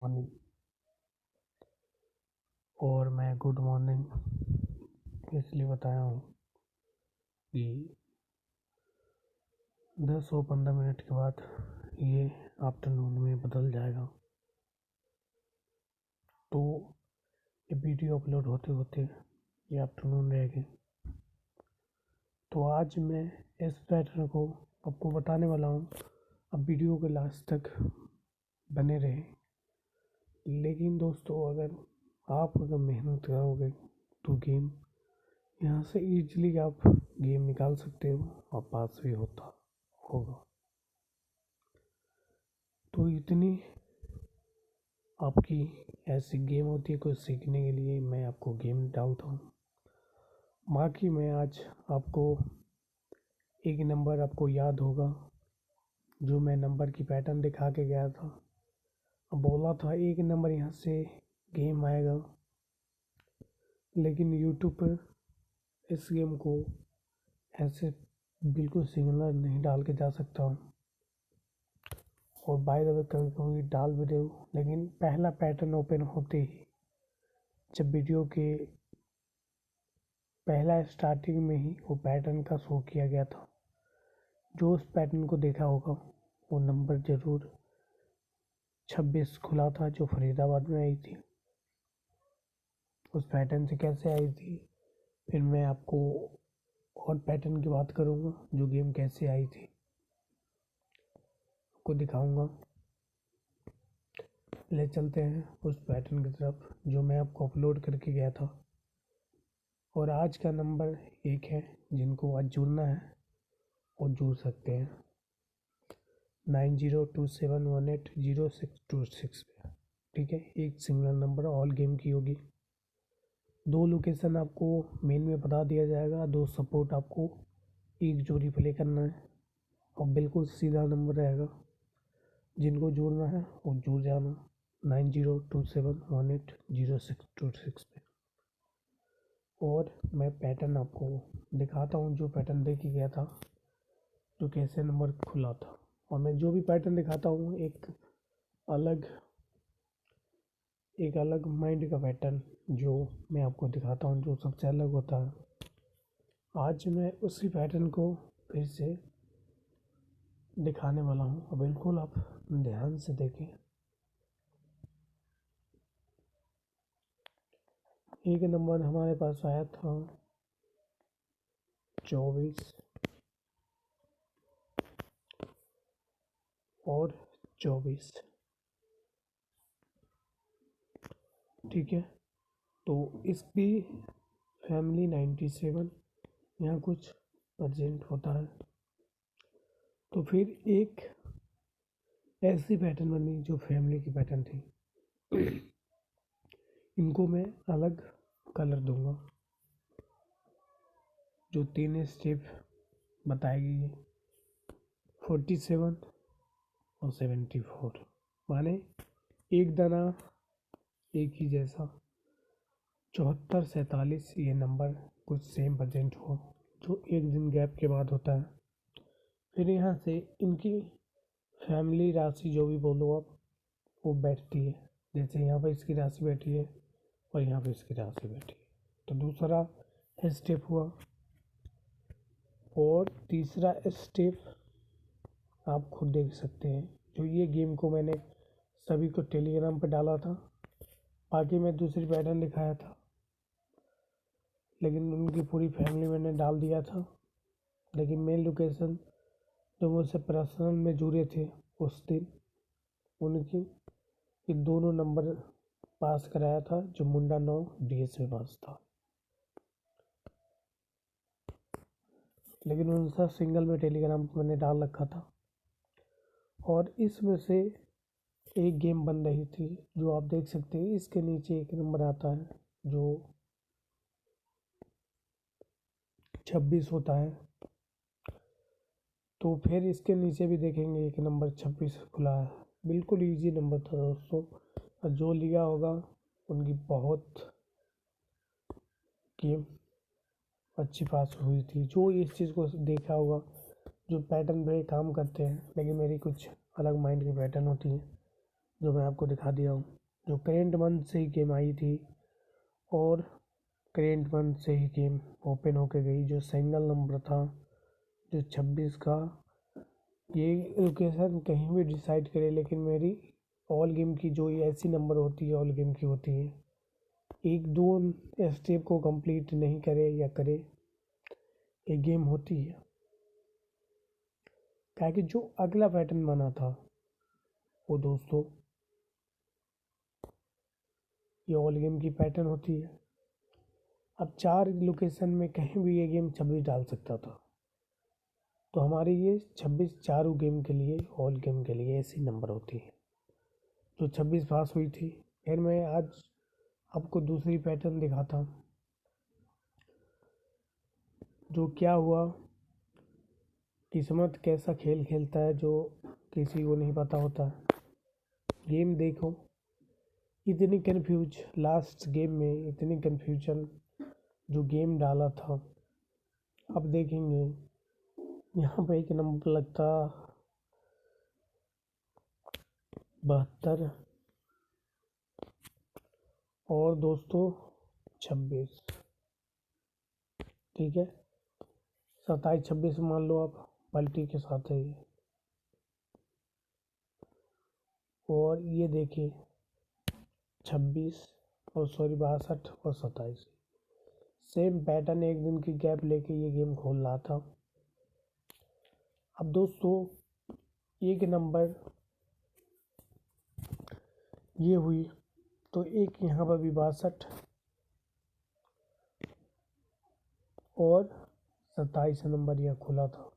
Morning. और मैं good morning इसलिए बताया हूँ कि 10 और 15 मिनट के बाद ये आफ्टरनून में बदल जाएगा, तो ये वीडियो अपलोड होते होते ये आफ्टरनून रहेगी। तो आज मैं इस पैटर्न को आपको बताने वाला हूँ। अब वीडियो के लास्ट तक बने रहे। लेकिन दोस्तों, अगर मेहनत करोगे तो गेम यहाँ से इजीली आप गेम निकाल सकते हो और पास भी होगा। तो इतनी आपकी ऐसी गेम होती है, कुछ सीखने के लिए मैं आपको गेम डालता हूँ। बाकी मैं आज आपको एक नंबर आपको याद होगा, जो मैं नंबर की पैटर्न दिखा के गया था। बोला था एक नंबर यहाँ से गेम आएगा, लेकिन यूट्यूब पर इस गेम को ऐसे बिल्कुल सिग्नल नहीं डाल के जा सकता हूँ। और बाय द वे कभी कभी डाल भी दे, लेकिन पहला पैटर्न ओपन होते ही जब वीडियो के पहला स्टार्टिंग में ही वो पैटर्न का शो किया गया था, जो उस पैटर्न को देखा होगा वो नंबर ज़रूर 26 खुला था, जो फरीदाबाद में आई थी। उस पैटर्न से कैसे आई थी, फिर मैं आपको और पैटर्न की बात करूँगा, जो गेम कैसे आई थी आपको दिखाऊंगा। ले चलते हैं उस पैटर्न की तरफ जो मैं आपको अपलोड करके गया था। और आज का नंबर एक है, जिनको आज जुड़ना है वो जुड़ सकते हैं 9027180626 पे। ठीक है, एक सिंगल नंबर ऑल गेम की होगी। 2 लोकेशन आपको मेन में बता दिया जाएगा, 2 सपोर्ट आपको एक जोड़ी प्ले करना है और बिल्कुल सीधा नंबर रहेगा। जिनको जुड़ना है वो जुड़ जाना 9027180626 पे। और मैं पैटर्न आपको दिखाता हूँ, जो पैटर्न दे के गया था, जो कैसे नंबर खुला था। और मैं जो भी पैटर्न दिखाता हूँ एक अलग माइंड का पैटर्न जो मैं आपको दिखाता हूँ, जो सबसे अलग होता है। आज मैं उसी पैटर्न को फिर से दिखाने वाला हूँ, और बिल्कुल आप ध्यान से देखें। एक नंबर हमारे पास आया था 24 और 24। ठीक है, तो इसकी फैमिली 97 यहाँ कुछ प्रेजेंट होता है। तो फिर एक ऐसी पैटर्न बनी जो फैमिली की पैटर्न थी। इनको मैं अलग कलर दूंगा। जो 3 स्टेप बताई गई है 47 और 74, माने एक दाना एक ही जैसा 74 47 ये नंबर कुछ सेम प्रेजेंट हो, जो एक दिन गैप के बाद होता है। फिर यहाँ से इनकी फैमिली राशि जो भी बोलो आप वो बैठती है। जैसे यहाँ पर इसकी राशि बैठी है और यहाँ पर इसकी राशि बैठी है, तो दूसरा स्टेप हुआ। और तीसरा स्टेप आप खुद देख सकते हैं। जो ये गेम को मैंने सभी को टेलीग्राम पर डाला था, बाकी मैं दूसरी पैटर्न दिखाया था, लेकिन उनकी पूरी फैमिली मैंने डाल दिया था। लेकिन मेन लोकेशन जो मुझसे पर्सनल में जुड़े थे उस दिन, उनकी ये दोनों नंबर पास कराया था, जो मुंडा 9 DS में पास था। लेकिन उनका सिंगल में टेलीग्राम पर मैंने डाल रखा था। और इसमें से एक गेम बन रही थी, जो आप देख सकते हैं। इसके नीचे एक नंबर आता है जो 26 होता है। तो फिर इसके नीचे भी देखेंगे एक नंबर 26 खुला है। बिल्कुल इजी नंबर था दोस्तों, और जो लिया होगा उनकी बहुत गेम अच्छी पास हुई थी। जो इस चीज़ को देखा होगा, जो पैटर्न मेरे काम करते हैं, लेकिन मेरी कुछ अलग माइंड की पैटर्न होती है, जो मैं आपको दिखा दिया हूँ, जो करेंट मंथ से ही गेम आई थी और करेंट मंथ से ही गेम ओपन होके गई। जो सिंगल नंबर था जो 26 का, ये लोकेशन कहीं भी डिसाइड करे, लेकिन मेरी ऑल गेम की जो ये ऐसी नंबर होती है ऑल गेम की होती है, एक दो स्टेप को कंप्लीट नहीं करे या करे, एक गेम होती है। क्या कि जो अगला पैटर्न बना था वो दोस्तों ये ऑल गेम की पैटर्न होती है। अब 4 लोकेशन में कहीं भी ये गेम 26 डाल सकता था, तो हमारी ये 26 चारों गेम के लिए ऑल गेम के लिए ऐसी नंबर होती है। जो 26 पास हुई थी। फिर मैं आज आपको दूसरी पैटर्न दिखाता हूँ। जो क्या हुआ, किस्मत कैसा खेल खेलता है जो किसी को नहीं पता होता। गेम देखो, इतनी कन्फ्यूज लास्ट गेम में, इतनी कन्फ्यूजन जो गेम डाला था। अब देखेंगे यहाँ पे एक नंबर लगता 72 और दोस्तों 26, ठीक है। 27 26 मान लो आप, पलटी के साथ है ये। और ये देखिए 26 और 62 और 27, सेम पैटर्न, एक दिन की गैप लेके ये गेम खोल रहा था। अब दोस्तों एक नंबर ये हुई, तो एक यहाँ पर भी 62 और 27 नंबर यह खुला था।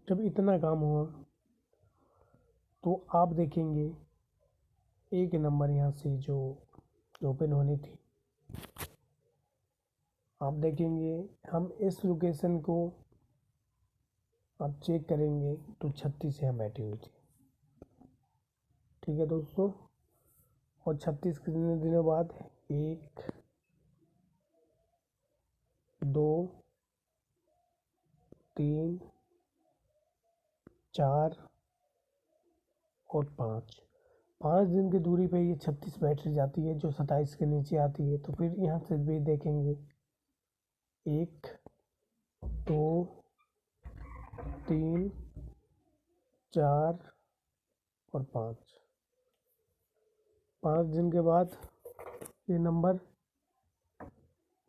जब इतना काम हुआ तो आप देखेंगे एक नंबर यहाँ से जो ओपन होनी थी, आप देखेंगे हम इस लोकेशन को आप चेक करेंगे तो 36 यहाँ बैठी हुई थी, ठीक है दोस्तों। और 36 कितने दिनों बाद, 1 2 3 4 और 5 दिन की दूरी पे ये 36 बैटरी जाती है जो 27 के नीचे आती है। तो फिर यहाँ से भी देखेंगे 1 2 3 4 और 5 दिन के बाद ये नंबर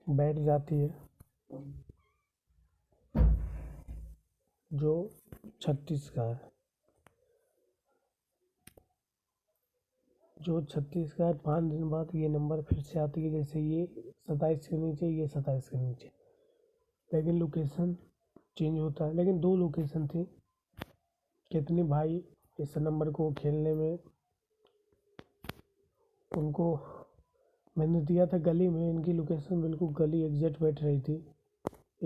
बैठ जाती है जो 36 का है। जो 36 का है 5 दिन बाद ये नंबर फिर से आती है, जैसे ये 27 के नीचे, ये 27 के नीचे, लेकिन लोकेशन चेंज होता है। लेकिन 2 लोकेशन थी। कितने भाई इस नंबर को खेलने में, उनको मैंने दिया था गली में, इनकी लोकेशन बिल्कुल गली एग्जैक्ट बैठ रही थी।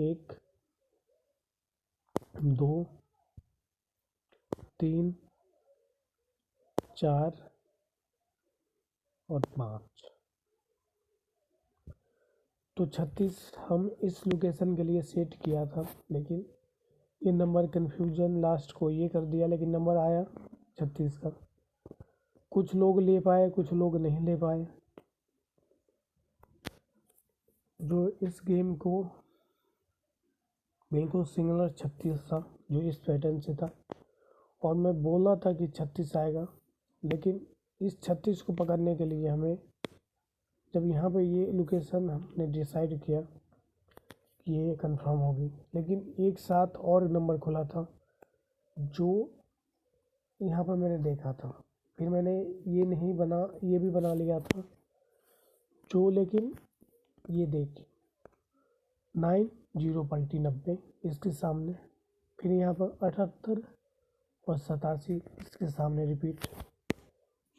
1 2 3 4 और 5। तो 36 हम इस लोकेशन के लिए सेट किया था, लेकिन ये नंबर कन्फ्यूजन लास्ट को ये कर दिया, लेकिन नंबर आया 36 का। कुछ लोग ले पाए, कुछ लोग नहीं ले पाए। जो इस गेम को बिल्कुल सिंगलर 36 था जो इस पैटर्न से था, और मैं बोला था कि 36 आएगा, लेकिन इस 36 को पकड़ने के लिए हमें, जब यहाँ पे ये लोकेशन हमने डिसाइड किया कि ये कंफर्म होगी, लेकिन एक साथ और नंबर खुला था जो यहाँ पर मैंने देखा था। फिर मैंने ये नहीं बना, ये भी बना लिया था जो, लेकिन ये देखिए 90 पलटी 90 इसके सामने, फिर यहाँ पर 78 और 87 इसके सामने रिपीट,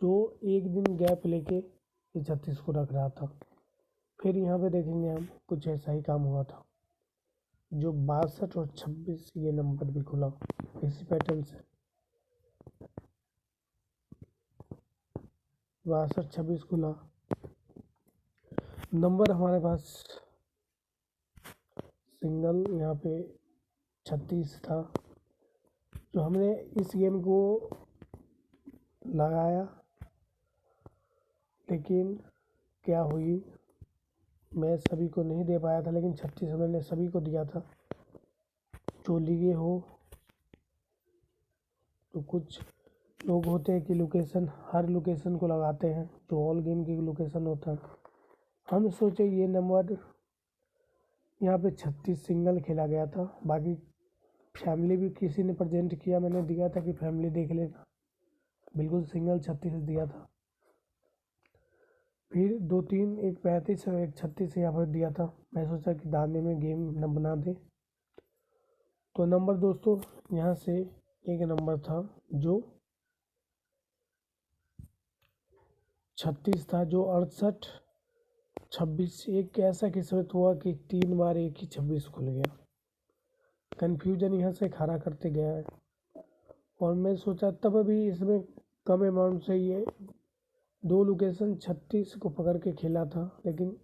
जो एक दिन गैप लेके ये 36 को रख रहा था। फिर यहाँ पे देखेंगे हम कुछ ऐसा ही काम हुआ था, जो 62 और 26 ये नंबर भी खुला इसी पैटर्न से। 62 26 खुला, नंबर हमारे पास सिंगल यहाँ पे 36 था, जो हमने इस गेम को लगाया, लेकिन क्या हुई, मैं सभी को नहीं दे पाया था, लेकिन 36 मैंने सभी को दिया था। जो लिए हो, तो कुछ लोग होते हैं कि लोकेशन, हर लोकेशन को लगाते हैं, जो ऑल गेम की लोकेशन होता है। हम सोचे ये नंबर यहाँ पे 36 सिंगल खेला गया था, बाकी फैमिली भी किसी ने प्रेजेंट किया, मैंने दिया था कि फैमिली देख लेना, बिल्कुल सिंगल 36 दिया था। फिर 2-3, एक 35 और एक 36 यहाँ पर दिया था। मैं सोचा कि दाने में गेम न बना दे। तो नंबर दोस्तों यहाँ से एक नंबर था जो 36 था, जो 68 26, एक ऐसा किस्मत हुआ कि 3 बार एक ही 26 खुल गया। कन्फ्यूजन यहाँ से खड़ा करते गया है। और मैं सोचा तब अभी इसमें कम अमाउंट से ये 2 लोकेशन 36 को पकड़ के खेला था, लेकिन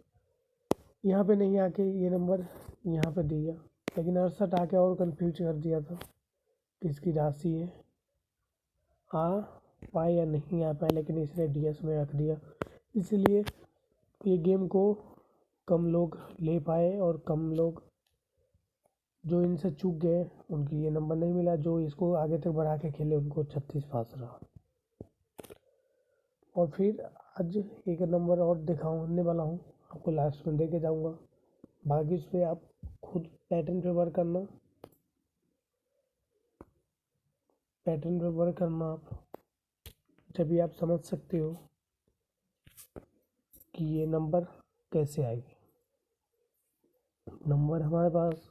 यहाँ पे नहीं आके ये नंबर यहाँ पे दिया, लेकिन 68 आके और कंफ्यूज कर दिया था कि इसकी राशि है, आ पाए या नहीं आ पाए, लेकिन इसने डीएस में रख दिया। इसलिए ये गेम को कम लोग ले पाए और कम लोग जो इनसे चूक गए उनकी ये नंबर नहीं मिला। जो इसको आगे तक बढ़ा के खेले उनको 36 पास रहा। और फिर आज एक नंबर और दिखाने वाला हूँ, आपको लास्ट में दे के जाऊँगा। बाकी उस पर आप खुद पैटर्न पे वर्क करना, पैटर्न पे वर्क करना आप, तभी आप समझ सकते हो कि ये नंबर कैसे आएगी। नंबर हमारे पास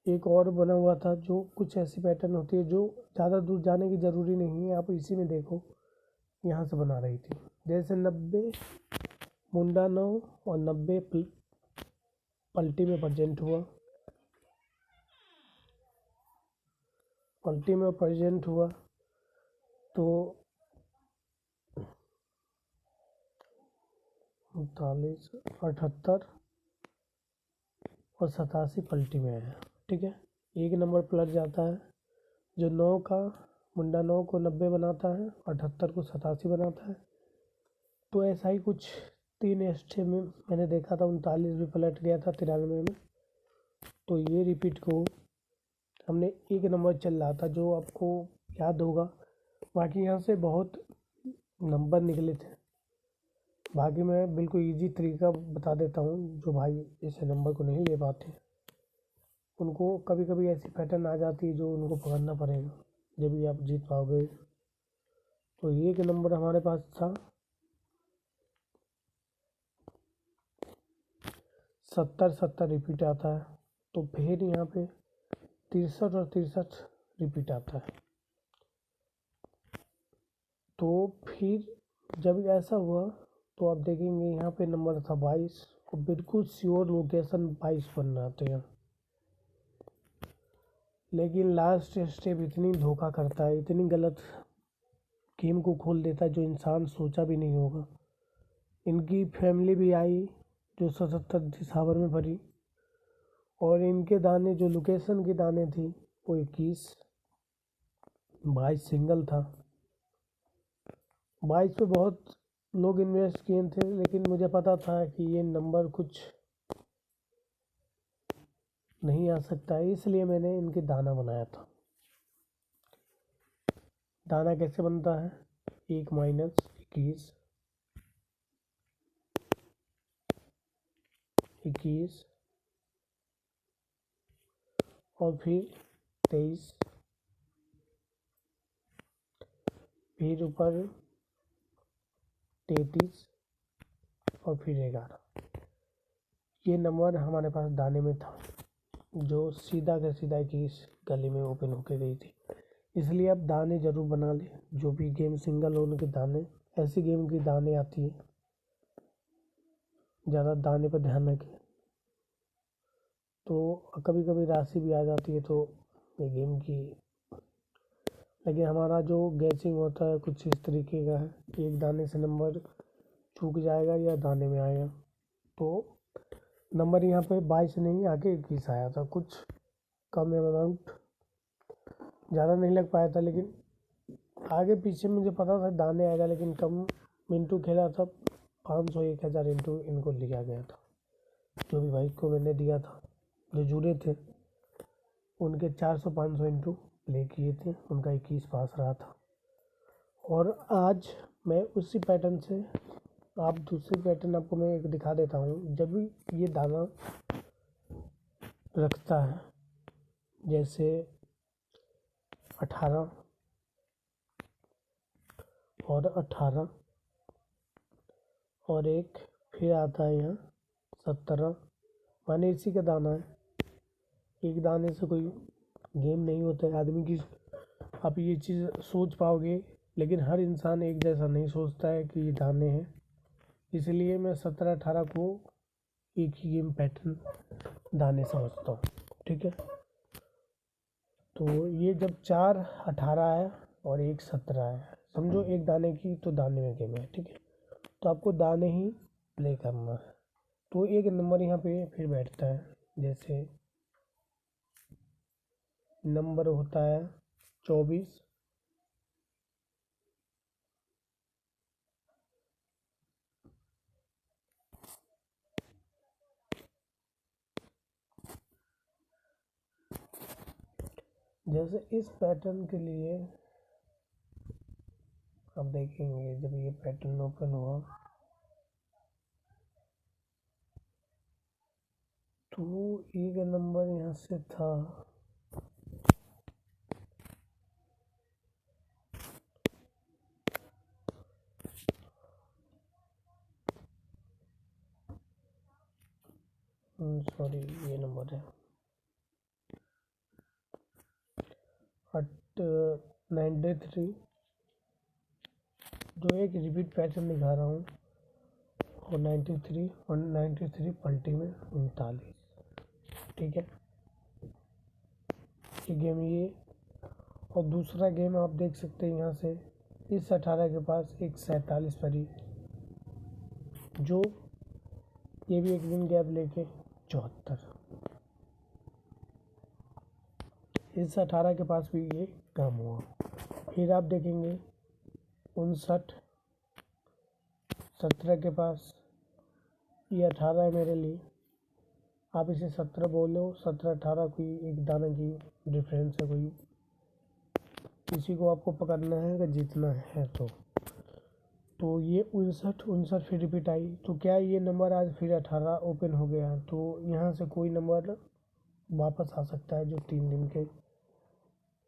एक और बना हुआ था, जो कुछ ऐसी पैटर्न होती है जो ज़्यादा दूर जाने की ज़रूरी नहीं है, आप इसी में देखो यहाँ से बना रही थी। जैसे 90 मुंडा 9 और 90 पलटी में प्रेजेंट हुआ, पलटी में प्रेजेंट हुआ तो 39, 78 और 87 पलटी में है। ठीक है, एक नंबर पलट जाता है, जो 9 का मुंडा 9 को 90 बनाता है, 78 को 87 बनाता है। तो ऐसा ही कुछ 3 स्टेप में मैंने देखा था, 39 भी पलट गया था 93 में। तो ये रिपीट को हमने एक नंबर चल रहा था, जो आपको याद होगा। बाकी यहाँ से बहुत नंबर निकले थे, बाकी मैं बिल्कुल इजी तरीका बता देता हूँ। जो भाई इस नंबर को नहीं ले पाते उनको कभी कभी ऐसी पैटर्न आ जाती है जो उनको पकड़ना पड़ेगा, जब भी आप जीत पाओगे। तो ये एक नंबर हमारे पास था 70-70 रिपीट आता है। तो फिर यहाँ पे 63 और 63 रिपीट आता है। तो फिर जब ऐसा हुआ तो आप देखेंगे यहाँ पे नंबर था 22 और बिल्कुल श्योर लोकेशन 22 बन रहा था। लेकिन लास्ट स्टेप इतनी धोखा करता है, इतनी गलत गेम को खोल देता है, जो इंसान सोचा भी नहीं होगा। इनकी फैमिली भी आई जो 77 दिसंबर में भरी, और इनके दाने जो लोकेशन के दाने थी वो 21, 22 सिंगल था। 22 पे बहुत लोग इन्वेस्ट किए थे, लेकिन मुझे पता था कि ये नंबर कुछ नहीं आ सकता, इसलिए मैंने इनके दाना बनाया था। दाना कैसे बनता है, 1 माइनस 21, 21 और फिर 23, फिर ऊपर 33 और फिर 11। ये नंबर हमारे पास दाने में था, जो सीधा का सीधा 21 गली में ओपन होके गई थी। इसलिए आप दाने ज़रूर बना लें, जो भी गेम सिंगल होने के दाने, ऐसी गेम की दाने आती है, ज़्यादा दाने पर ध्यान रखें। तो कभी कभी राशि भी आ जाती है, तो ये गेम की, लेकिन हमारा जो गैसिंग होता है कुछ इस तरीके का है कि एक दाने से नंबर चूक जाएगा या दाने में आएगा। तो नंबर यहाँ पे 22 नहीं आके 21 आया था, कुछ कम अमाउंट ज़्यादा नहीं लग पाया था, लेकिन आगे पीछे मुझे पता था दाने आएगा, लेकिन कम मिनटू खेला था 500 1000 इंटू इनको लिया गया था। जो भी भाई को मैंने दिया था, जो जुड़े थे उनके 400-500 इंटू प्ले किए थे, उनका 21 पास रहा था। और आज मैं उसी पैटर्न से आप दूसरी पैटर्न आपको मैं एक दिखा देता हूँ। जब भी ये दाना रखता है, जैसे 18 और 18 और एक फिर आता है यहाँ 17, माने इसी का दाना है। एक दाने से कोई गेम नहीं होता है आदमी की, आप ये चीज़ सोच पाओगे, लेकिन हर इंसान एक जैसा नहीं सोचता है कि ये दाने हैं। इसलिए मैं 17-18 को एक ही गेम पैटर्न दाने समझता हूँ, ठीक है। तो ये जब 4-18 है और 1-17 है, समझो एक दाने की तो दाने में गेम है, ठीक है। तो आपको दाने ही प्ले करना है। तो एक नंबर यहाँ पे फिर बैठता है, जैसे नंबर होता है 24, जैसे इस पैटर्न के लिए आप देखेंगे जब ये पैटर्न ओपन हुआ तो एक नंबर यहाँ से था, सॉरी ये नंबर है 93, जो एक रिपीट पैटर्न दिखा रहा हूँ, और 93 पलटी में 39, ठीक है। ये गेम ये, और दूसरा गेम आप देख सकते हैं यहाँ से इस 18 के पास एक 47 पड़ी, जो ये भी एक दिन गैप लेके 74, इस 18 के पास भी ये कम हुआ। फिर आप देखेंगे 59, 17 के पास ये 18 है मेरे लिए, आप इसे 17 बोलो, 17-18 कोई एक दाने की डिफरेंस है, कोई किसी को आपको पकड़ना है कि जीतना है। तो ये 59 फिर रिपीट आई, तो क्या ये नंबर आज फिर 18 ओपन हो गया, तो यहाँ से कोई नंबर वापस आ सकता है जो 3 दिन के।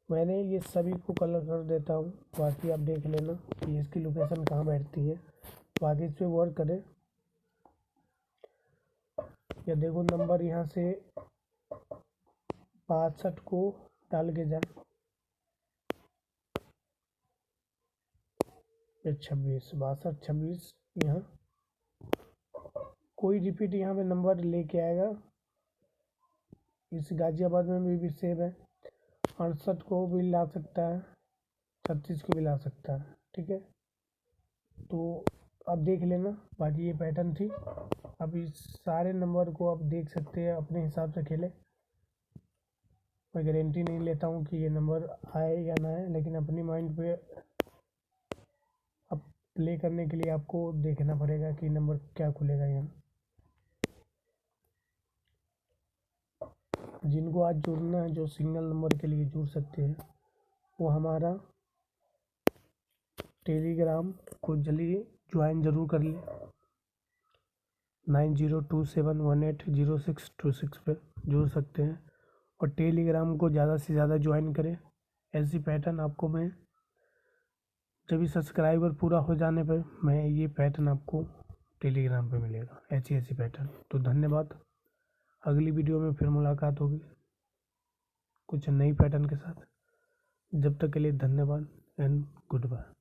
मैंने ये सभी को कलर कर देता हूँ, बाकी आप देख लेना कि इसकी लोकेशन कहाँ बैठती है, बाकी इस पर वर्क करें। या देखो नंबर यहाँ से 62 को डाल के जा, 26 62 26, यहाँ कोई रिपीट यहाँ पे नंबर लेके आएगा। इस गाजियाबाद में भी सेम है, 68 को भी ला सकता है, 36 को भी ला सकता है, ठीक है। तो आप देख लेना, बाकी ये पैटर्न थी। अब इस सारे नंबर को आप देख सकते हैं, अपने हिसाब से खेलें। मैं गारंटी नहीं लेता हूँ कि ये नंबर आए या ना आए, लेकिन अपनी माइंड पे अब प्ले करने के लिए आपको देखना पड़ेगा कि नंबर क्या खुलेगा यहाँ। जिनको आज जुड़ना है, जो सिंगल नंबर के लिए जुड़ सकते हैं, वो हमारा टेलीग्राम को जल्दी ज्वाइन ज़रूर कर लें। 9027180626 पे जुड़ सकते हैं, और टेलीग्राम को ज़्यादा से ज़्यादा ज्वाइन करें। ऐसी पैटर्न आपको मैं जब भी सब्सक्राइबर पूरा हो जाने पर मैं ये पैटर्न आपको टेलीग्राम पे मिलेगा, ऐसी पैटर्न। तो धन्यवाद, अगली वीडियो में फिर मुलाकात होगी कुछ नई पैटर्न के साथ। जब तक के लिए धन्यवाद एंड गुड बाय।